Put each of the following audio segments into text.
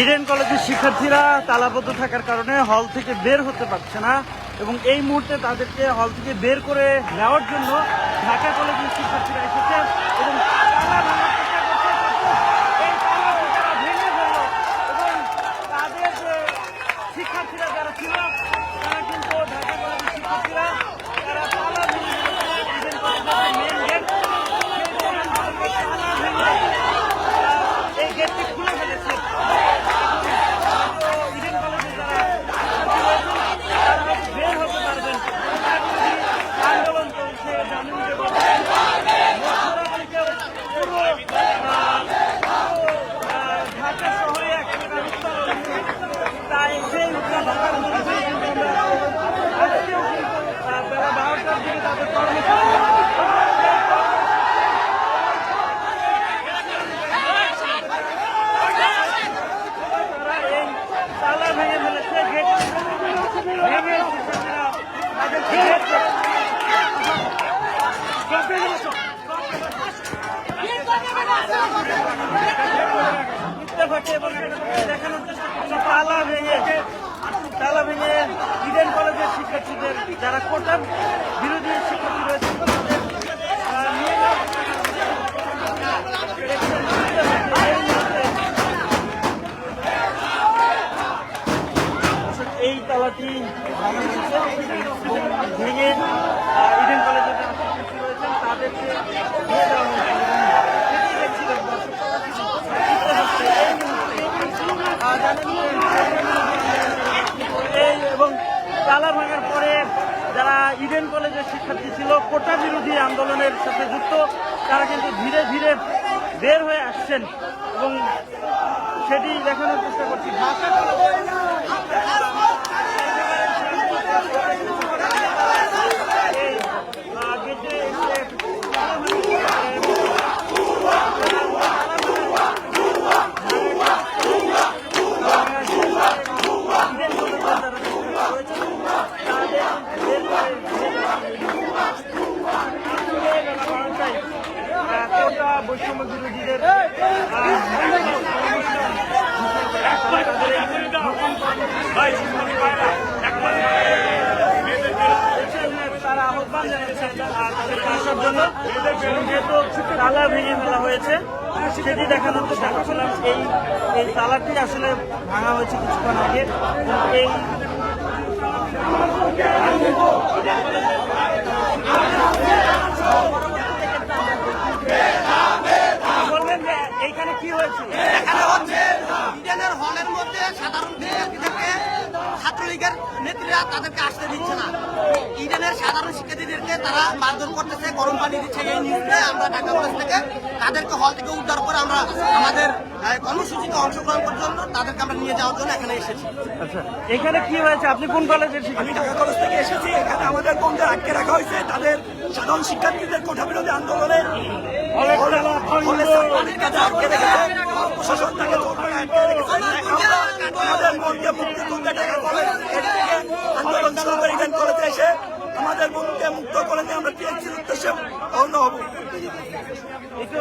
Eden কলেজের শিক্ষার্থীরা তালাবদ্ধ থাকার কারণে হল থেকে বের হতে পারছে না এবং এই মুহূর্তে তাদেরকে হল থেকে বের করে নেওয়ার জন্য ঢাকা কলেজের শিক্ষার্থীরা এসেছে এবং তালা ভাঙার চেষ্টা করছে। এই তালাটি তারা ভেঙে ফেলল এবং তাদের যে শিক্ষার্থীরা যারা ছিল তারা কিন্তু ঢাকা কলেজের শিক্ষার্থীরা তারা তালা ভেঙে ইডেন কলেজের মেন গেট এই গেটটি খুলে ফেলেছে। ইডেন কলেজে যারা বের হতে পারবেন আন্দোলন চলছে ঢাকা শহরে একটা তাই সেই ঢাকার মধ্যে আজকেও বেলা 12টার দিকে তাদের কর্মসূচি তালা ভেঙে ফেলেছে গেট ভেঙে দেখানোর চেষ্টা করছে তালা ভেঙে ইডেন কলেজের শিক্ষার্থীদের যারা কোটা বিরোধী শিক্ষার্থী রয়েছে এই তালাটি ভেঙে ইডেন কলেজের যারা শিক্ষার্থী রয়েছেন তাদেরকে দিয়ে দেওয়া এবং তালা ভাঙার পরে যারা ইডেন কলেজের শিক্ষার্থী ছিল কোটা বিরোধী আন্দোলনের সাথে যুক্ত তারা কিন্তু ধীরে ধীরে বের হয়ে আসছেন এবং সেটি দেখানোর চেষ্টা করছি। বৈষম্য বিরোধীদের তারা আহ্বান জানিয়েছেন তাদের আসার জন্য যেহেতু তালা ভেঙে ফেলা হয়েছে সেটি দেখানোর চেষ্টা করছিলাম। এই তালাটি আসলে ভাঙা হয়েছে কিছুক্ষণ আগে। এই বলবেন যে এইখানে কি হয়েছে? এখানে হচ্ছে ইডেনের হলের মধ্যে সাধারণ শিক্ষার্থীদেরকে ছাত্রলীগের নেত্রীরা তাদেরকে আসতে দিচ্ছে না। ইডেনের সাধারণ শিক্ষার্থীদেরকে তারা মারধর করতেছে, গরম পানি দিচ্ছে। এই নিউজে আমরা ঢাকা কলেজ থেকে তাদেরকে হল থেকে উদ্ধার করে আমরা আমাদের কর্মসূচিতে অংশগ্রহণ করার জন্য তাদেরকে আমরা নিয়ে যাওয়ার জন্য এখানে এসেছি। আচ্ছা, এখানে কি হয়েছে? আপনি কোন কলেজের শিক্ষার্থী? আমি ঢাকা কলেজ থেকে এসেছি। এখানে আমাদের বন্ধুদের আটকে রাখা হয়েছে তাদের সাধারণ শিক্ষার্থীদের কোটা বিরোধী আন্দোলনে আটকে রেখেছে। প্রশাসন তাকে আমাদের মনকে মুক্তি করতে ঢাকা কলেজ থেকে আন্দোলন শুরু করে ইডেন কলেজে এসে আমাদের মনকে মুক্ত করে দিয়ে আমরা টিএনসির উদ্দেশ্যে রওনা হব। একটু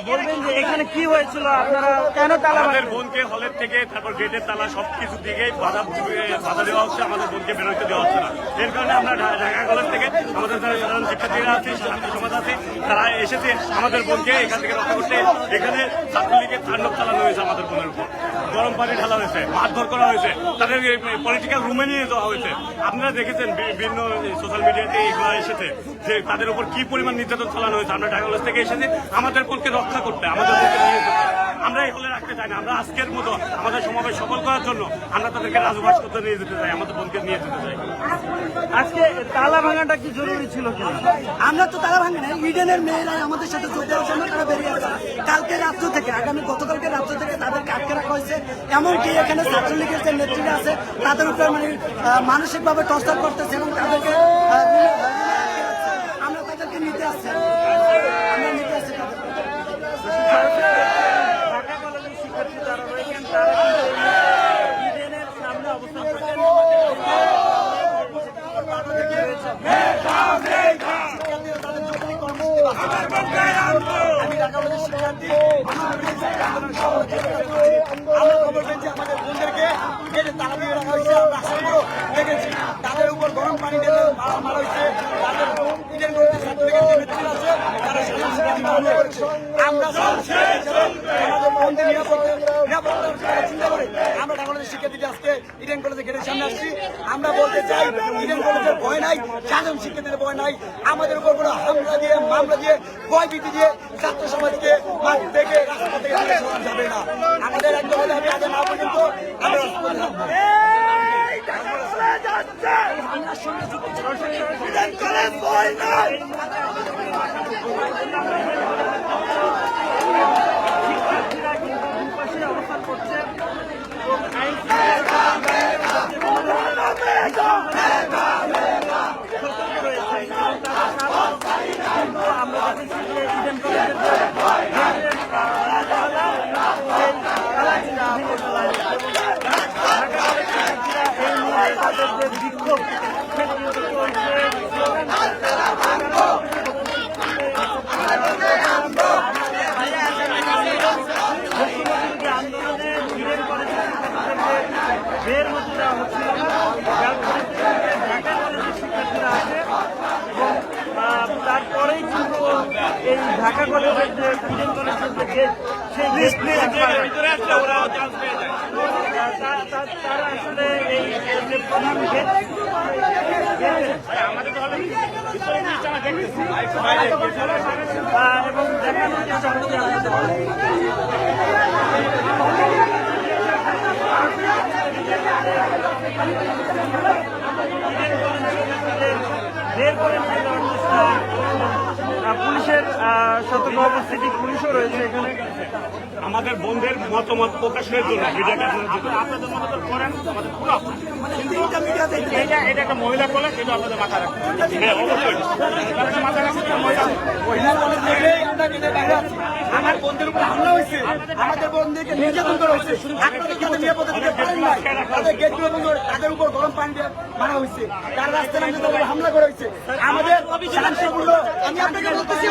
বলবেন যে এখানে কি হয়েছিল, আপনারা কেন তালা? আমাদের বোনকে হলের থেকে তারপর গেটের তালা সবকিছু দিকেই বাধা দেওয়া হচ্ছে, আমাদের বোনকে বেরোতে দেওয়া হচ্ছে না। এর কারণে আমরা ঢাকা কলেজ থেকে আমাদের যারা সাধারণ শিক্ষার্থীরা আছে, ছাত্র সমাজ আছে, তারা এসেছে আমাদের বোনকে এখান থেকে রক্ষা করতে। এখানে ছাত্রলীগের তাণ্ডব চালানো হয়েছে, আমাদের বোনের উপর গরম পানি ঢালা হয়েছে, মারধর করা হয়েছে, তাদের পলিটিক্যাল রুমে নিয়ে যাওয়া হয়েছে। আপনারা দেখেছেন বিভিন্ন সোশ্যাল মিডিয়াতে এগুলো এসেছে যে তাদের উপর কি পরিমাণ নির্যাতন চালানো হয়েছে। আমরা ঢাকা কলেজ থেকে এসেছি আমাদের বোনকে রক্ষা করতে, আমাদের বোনকে নিয়ে যেতে। আমরা এই হলে রাখতে চাই না। আমরা আজকের মতো আমাদের সমাবেশ সফল করার জন্য আমরা তাদেরকে রাজভাস করতে নিয়ে যেতে চাই, আমাদের বোনকে নিয়ে যেতে চাই। আজকে তালা ভাঙাটা কি জরুরি ছিল কিনা? আমরা তো তালা ভাঙি না, ইডেনের মেয়েরা আমাদের সাথে যোগ দেওয়ার জন্য তারা বেরিয়ে আসে। কালকে রাত্র থেকে গতকালকে রাত্র থেকে তাদেরকে আটকে রাখা হয়েছে। এমনকি এখানে ছাত্রলীগের যে নেত্রীরা আছে তাদের উপরে মানসিকভাবে টর্চার করতেছে এবং তাদেরকে আমরা তাদেরকে নিতে আসছি। ঢাকা কলেজের শিক্ষার্থী যারা রয়েছেন তারা ইডেনের সামনে অবস্থান করছেন। আমি ঢাকা কলেজের শিক্ষার্থী। হামলা করেছে। আমরা আমাদের বন্ধের নিরাপত্তার চিন্তা করে আমরা ঢাকা কলেজের শিক্ষার্থীরা আজকে ইডেন কলেজের গেটের সামনে আসছি। আমরা বলতে চাই ইডেন কলেজের ভয় নাই, সাধারণ শিক্ষার্থীদের ভয় নাই। আমাদের উপর কোনো হামলা দিয়ে মামলা দিয়ে ভয়ভীতি দিয়ে ছাত্র সমাজকে মাঠ থেকে রাস্তা থেকে দূরে সরানো যাবে না। আমাদের একদম দাবি আগে না পর্যন্ত আমরা রাজপথে থাকবো। শিক্ষার্থীরা কিন্তু দুপাশে অবস্থান করছে এবং আইন সতর্ক রয়েছে এবং তাদের সাথে কিন্তু আমরা দেখেছি যে ইডেন কলেজের যে গেটের তালা, সেই তালা কিন্তু ভেঙে ফেলা হয়েছে এবং ঢাকা কলেজ শিক্ষার্থীরা এই মুহূর্তে তাদের যে বিক্ষোভ সেটি কিন্তু চলছে। আন্দোলনে ইডেন কলেজের শিক্ষার্থীদেরকে বের হতে দেওয়া হচ্ছিল না, যার পরিপ্রেক্ষিতে ঢাকা কলেজের শিক্ষার্থীরা আসে এবং তারপরেই কিন্তু এই ঢাকা কলেজের যে ইডেন কলেজের যে গেট সেই গেট ভিতরে আসলে ওরা চান্স পেয়ে যায়। তারা আসলে এই যে প্রধান গেট আমাদের তো হলে এবং দেখানোর চেষ্টা করছি বের করে নিয়ে যাওয়ার চেষ্টা। পুলিশের সতর্ক অবস্থিতি, পুলিশও রয়েছে এখানে। আমাদের বন্ধের মতামত প্রকাশের জন্য মিডিয়াকে আপনাদের মতামত করেন, আমাদের পুরো এটা একটা মহিলা কলেজ, এটা আপনাদের মাথায় রাখবেন। হ্যাঁ, অবশ্যই মাথায় রাখবেন। আমার বন্ধের উপর হামলা হয়েছে, আমাদের বন্ধুদেরকে নির্যাতন করা হয়েছে, আপনাদের যাতে নিরাপত্তা দিতে পারেন না, তাদের গেটগুলো বন্ধ করে তাদের উপর গরম পানি দিয়ে মারা হয়েছে, তার রাস্তায় নামতে তাদের হামলা করা হয়েছে। আমাদের শান্তিপূর্ণ, আমি আপনাকে বলতেছি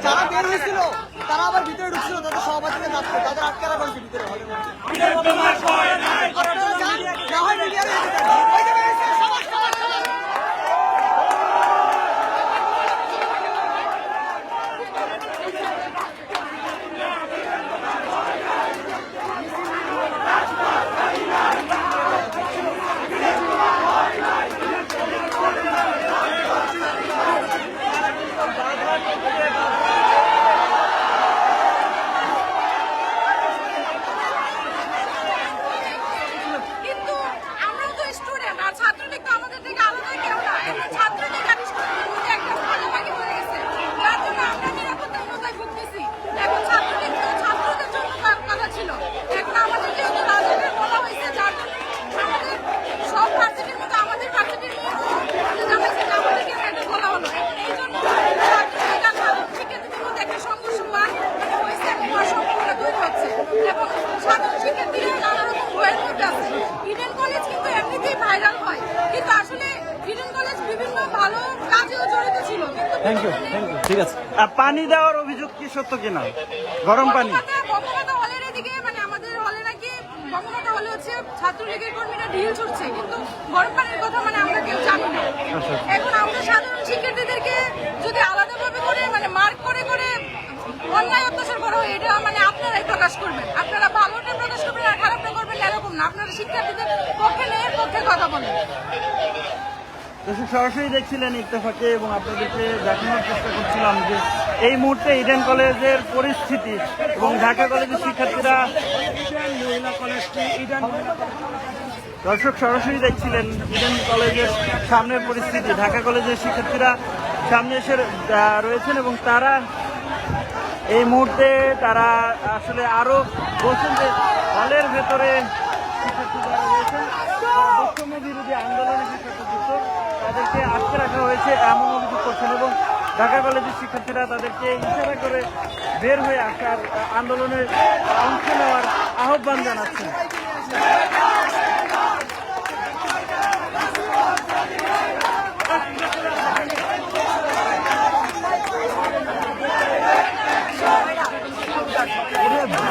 যারা বের হয়েছিল তারা আবার ভিতরে ঢুকছিল, তাদের সহপাঠীদের যাচ্ছে, তাদের আটকে রাখা হয়েছে ভিতরে। কিন্তু আমরাও তো স্টুডেন্ট, আর ছাত্রলীগ তো আমাদের থেকে আলাদা কেউ না। এখন ছাত্রলীগ আর স্টুডেন্টের মধ্যে একটা ভাগাভাগি হয়ে গেছে, যার জন্য আমরা নিরাপত্তাহীনতায় ভুগতেছি। এখন ছাত্রলীগ তো ছাত্রদের জন্য কথা ছিল, এখন আমাদের যেহেতু রাজনীতি বলা হয়েছে, যার জন্য আমাদের সব ভার্সিটির মতো আমাদের ভার্সিটির জামাইছে যে আমাদেরকে এটা বলা হলো। এখন এই জন্য ছাত্রলীগ আর সাধারণ শিক্ষার্থীদের মধ্যে একটা সংঘর্ষ হয়েছে এবং সম্পর্কটা তৈরি হচ্ছে এবং সাধারণ শিক্ষার্থীরা নানা রকম ভয়ের মধ্যে আছে। ইডেন কলেজ কিন্তু এমনিতেই ভাইরাল হয়, কিন্তু আসলে ইডেন কলেজ বিভিন্ন ভালো কাজেও জড়িত ছিল। থ্যাংক ইউ, ঠিক আছে। পানি দেওয়ার অভিযোগ কি সত্য কিনা? গরম পানি বঙ্গমাতা হলের এদিকে, মানে আমাদের হলে নাকি বঙ্গমাতা হলে হচ্ছে ছাত্রলীগের কর্মীরা ঢিল ছুটছে, কিন্তু গরম পানির কথা মানে আমরা কেউ জানি না। এখন আমরা সাধারণ শিক্ষার্থীদেরকে যদি আলাদাভাবে করে মানে মার্ক করে করে অন্যায় অত্যাচার করা হয়, এটা মানে আপনারাই প্রকাশ করবেন, আপনারা ভালোটা প্রকাশ করবেন আর খারাপটা করবেন এরকম না। আপনারা শিক্ষার্থীদের পক্ষে ন্যায়ের পক্ষে কথা বলেন। দর্শক সরাসরি দেখছিলেন ইত্তেফাকে এবং আপনাদেরকে দেখানোর চেষ্টা করছিলাম যে এই মুহূর্তে ইডেন কলেজের পরিস্থিতি এবং ঢাকা কলেজের শিক্ষার্থীরা দর্শক সরাসরি দেখছিলেন ইডেন কলেজের সামনের পরিস্থিতি। ঢাকা কলেজের শিক্ষার্থীরা সামনে এসে রয়েছেন এবং তারা এই মুহূর্তে তারা আসলে আরো বলছেন যে হলের ভেতরে শিক্ষার্থী যারা রয়েছেন বৈষম্য বিরোধী আন্দোলনের শিক্ষার্থী যুক্ত তাদেরকে আটকে রাখা হয়েছে এমন অভিযোগ করছেন এবং ঢাকা কলেজের শিক্ষার্থীরা তাদেরকে ইশারা করে বের হয়ে আসার আন্দোলনের অংশ নেওয়ার আহ্বান জানাচ্ছেন। এটা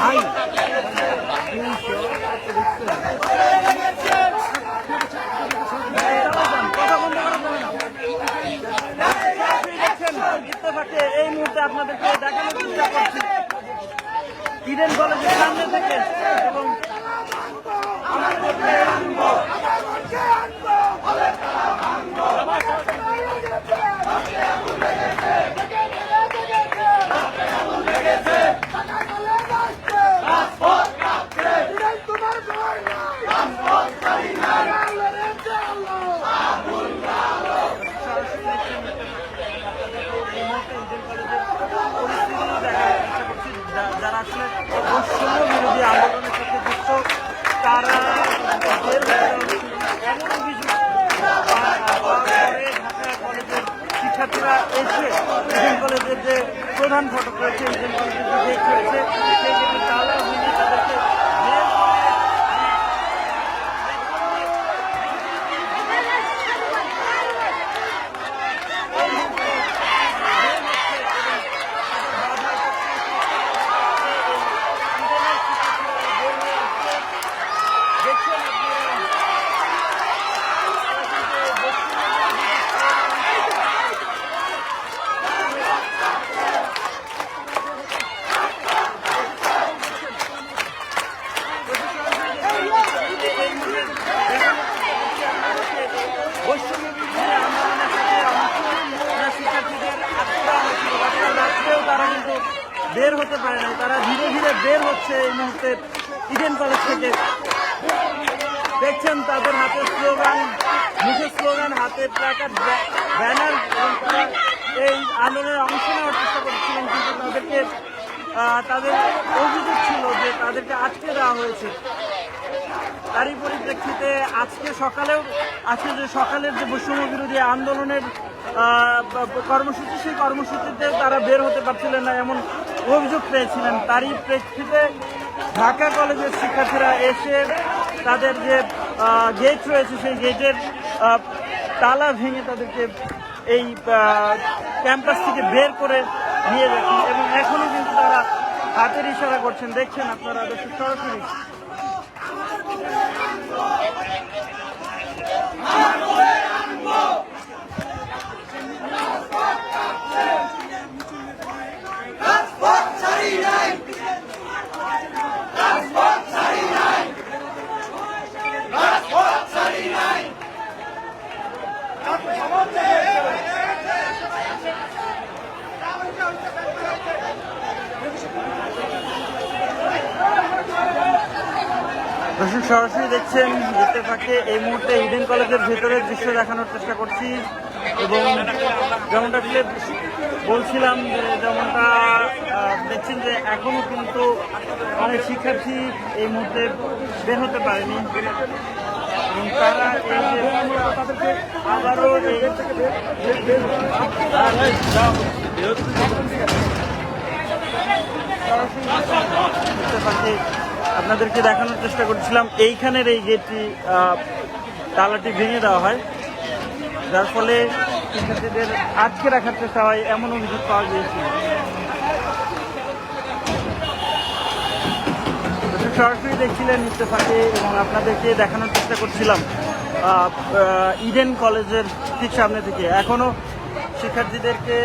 শিক্ষার্থীরা এসে ইডেন কলেজের যে প্রধান ফটক রয়েছে, ইডেন কলেজের যে গেট রয়েছে, সেই গেটের তালা ভেঙে তাদেরকে বের করে তারা কিন্তু বের হতে পারে না, তারা ধীরে ধীরে বের হচ্ছে এই মুহূর্তে ইডেন কলেজ থেকে। দেখছেন তাদের হাতে স্লোগান, মুখে স্লোগান, হাতে প্ল্যাকার্ড, ব্যানার, এবং তারা এই আন্দোলনের অংশ নেওয়ার চেষ্টা করছিলেন, কিন্তু তাদেরকে তাদের অভিযোগ ছিল যে তাদেরকে আটকে দেওয়া হয়েছে। তারই পরিপ্রেক্ষিতে আজকে যে সকালের যে বৈষম্য বিরোধী আন্দোলনের কর্মসূচি, সেই কর্মসূচিতে তারা বের হতে পারছিলেন না এমন অভিযোগ পেয়েছিলেন। তারই প্রেক্ষিতে ঢাকা কলেজের শিক্ষার্থীরা এসে তাদের যে গেট রয়েছে সেই গেটের তালা ভেঙে তাদেরকে এই ক্যাম্পাস থেকে বের করে নিয়ে যাচ্ছেন, এবং এখনও কিন্তু তারা হাতের ইশারা করছেন। দেখছেন আপনারা দর্শক সরাসরি। দর্শক সরাসরি দেখছেন ইত্তেফাকে এই মুহূর্তে ইডেন কলেজের ভেতরের দৃশ্য দেখানোর চেষ্টা করছি, এবং যেমনটা বলছিলাম যে যেমনটা দেখছেন যে এখনো কিন্তু অনেক শিক্ষার্থী এই মুহূর্তে বের হতে পারেনি, এবং তারা এই যে তাদেরকে আবারও ইত্তেফাকে আপনাদেরকে দেখানোর চেষ্টা করছিলাম। এইখানের এই গেটটি তালাটি ভেঙে দেওয়া হয়, যার ফলে শিক্ষার্থীদের আটকে রাখার চেষ্টা হয় এমন অভিযোগ পাওয়া গিয়েছিল। সরাসরি দেখছিলেন ইত্তেফাকে, এবং আপনাদেরকে দেখানোর চেষ্টা করছিলাম ইডেন কলেজের ঠিক সামনে থেকে। এখনো শিক্ষার্থীদেরকে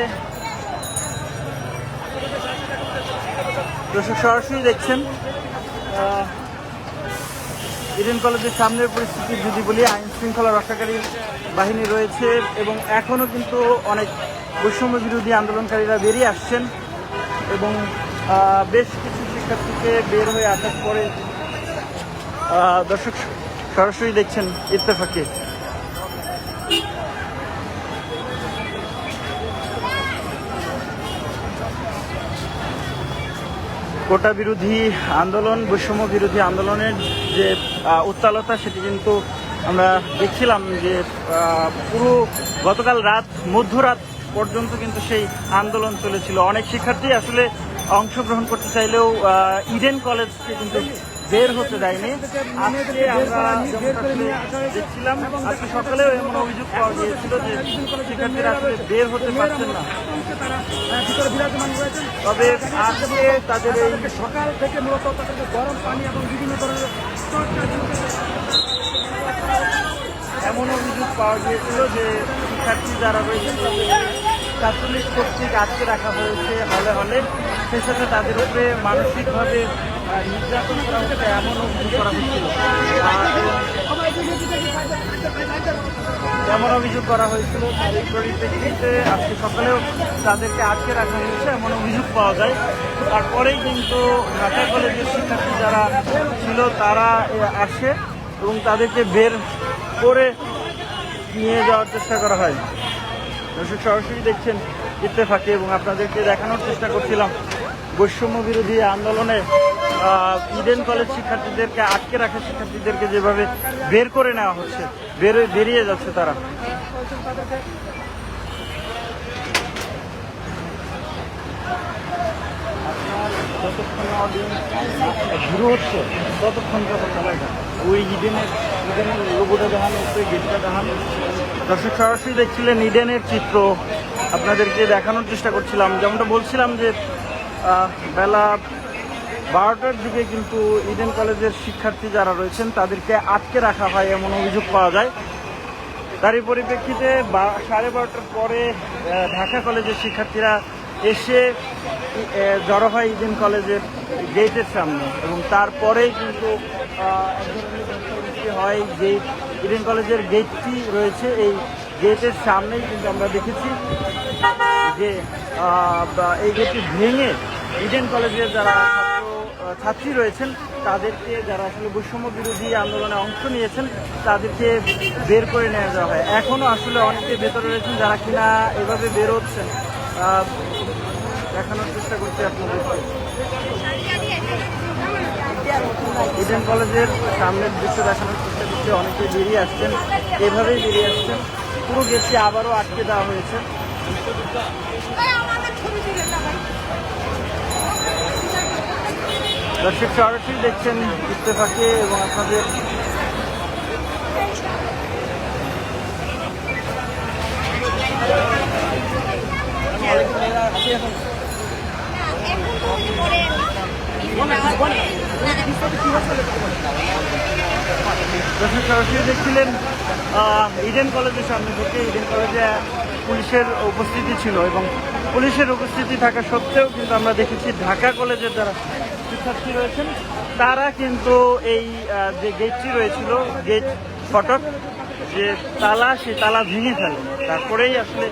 দর্শক সরাসরি দেখছেন ইডেন কলেজের সামনের পরিস্থিতি যদি বলি, আইন শৃঙ্খলা রক্ষাকারী বাহিনী রয়েছে, এবং এখনও কিন্তু অনেক বৈষম্য বিরোধী আন্দোলনকারীরা বেরিয়ে আসছেন, এবং বেশ কিছু শিক্ষার্থীকে বের হয়ে আসার পরে দর্শক সরাসরি দেখছেন ইত্তেফাকে। কোটা বিরোধী আন্দোলন, বৈষম্য বিরোধী আন্দোলনের যে উত্তালতা, সেটি কিন্তু আমরা দেখছিলাম যে পুরো গতকাল মধ্যরাত পর্যন্ত কিন্তু সেই আন্দোলন চলেছিল। অনেক শিক্ষার্থী আসলে অংশগ্রহণ করতে চাইলেও ইডেন কলেজকে কিন্তু বের হতে দেয়নি। আজকে আমরা দেখছিলাম, আজকে সকালেও এমন অভিযোগ পাওয়া গিয়েছিল যে শিক্ষার্থীরা আসলে বের হতে পারছেন না। তবে আজকে তাদের এই সকাল থেকে মূলত তাদেরকে গরম পানি এবং বিভিন্ন ধরনের এমন অভিযোগ পাওয়া গিয়েছিল যে শিক্ষার্থী যারা রয়েছে ছাত্রলীগ কর্তৃক আটকে রাখা হয়েছে হলে হলে, সেই সাথে তাদের উপরে মানসিকভাবে নির্যাতন করা হচ্ছে এমন অভিযোগ করা হচ্ছিল। এমন অভিযোগ করা হয়েছিল, তার পরিপ্রেক্ষিতে আজকে সকালেও তাদেরকে আটকে রাখা হয়েছে এমন অভিযোগ পাওয়া যায়। তারপরেই কিন্তু ঢাকা কলেজের শিক্ষার্থী যারা ছিল তারা আসে এবং তাদেরকে বের করে নিয়ে যাওয়ার চেষ্টা করা হয়। দর্শক সরাসরি দেখছেন ইত্তেফাকে, এবং আপনাদেরকে দেখানোর চেষ্টা করছিলাম বৈষম্য বিরোধী আন্দোলনে ইডেন কলেজ শিক্ষার্থীদেরকে আটকে রাখা শিক্ষার্থীদেরকে যেভাবে বের করে নেওয়া হচ্ছে, বেরিয়ে যাচ্ছে তারা। যতক্ষণ অডিয়েন্স শুরু হচ্ছে ততক্ষণ কথা চালায় না। ওই ইডেনের লোগোটা দেখানো হচ্ছে, গেটটা দেখানো। দর্শক সরাসরি দেখছিলেন ইডেনের চিত্র, আপনাদেরকে দেখানোর চেষ্টা করছিলাম। যেমনটা বলছিলাম যে বেলা 12টার দিকে কিন্তু ইডেন কলেজের শিক্ষার্থী যারা রয়েছেন তাদেরকে আটকে রাখা হয় এমন অভিযোগ পাওয়া যায়। তারই পরিপ্রেক্ষিতে 12:30টার পরে ঢাকা কলেজের শিক্ষার্থীরা এসে জড়ো হয় ইডেন কলেজের গেটের সামনে এবং তারপরেই কিন্তু এক ধরনের সৃষ্টি হয়। যে ইডেন কলেজের গেটটি রয়েছে এই গেটের সামনেই কিন্তু আমরা দেখেছি যে এই গেটটি ভেঙে ইডেন কলেজের যারা ছাত্রী রয়েছেন তাদেরকে, যারা আসলে বৈষম্য বিরোধী আন্দোলনে অংশ নিয়েছেন তাদেরকে বের করে নিয়ে যাওয়া হয়। এখনও আসলে অনেকে ভেতরে রয়েছেন যারা কিনা এভাবে বের হচ্ছেন। দেখানোর চেষ্টা করছি আপনাদেরকে ইডেন কলেজের সামনের দৃশ্য দেখানোর চেষ্টা করছি। অনেকে বেরিয়ে আসছেন, এভাবেই বেরিয়ে আসছেন। পুরো গেটটি আবারও আটকে দেওয়া হয়েছে। দর্শক সরাসরি দেখছেন ইত্তেফাকে এবং আপনাদের দর্শক সরাসরি দেখছিলেন ইডেন কলেজের সামনে থেকে। ইডেন কলেজে পুলিশের উপস্থিতি ছিল এবং পুলিশের উপস্থিতি থাকা সত্ত্বেও কিন্তু আমরা দেখেছি ঢাকা কলেজের যারা শিক্ষার্থী রয়েছেন তারা কিন্তু এই যে গেটটি রয়েছিল, গেট ফটক যে তালা, সেই তালা ভেঙে ফেলে। তারপরেই আসলে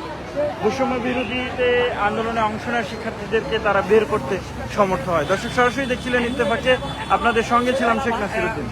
বৈষম্য বিরোধীতে আন্দোলনে অংশ নেওয়া শিক্ষার্থীদেরকে তারা বের করতে সমর্থ হয়। দর্শক সরাসরি দেখছিলেন ইত্তেফাকে, আপনাদের সঙ্গে ছিলাম শেখ নাসিরউদ্দিন।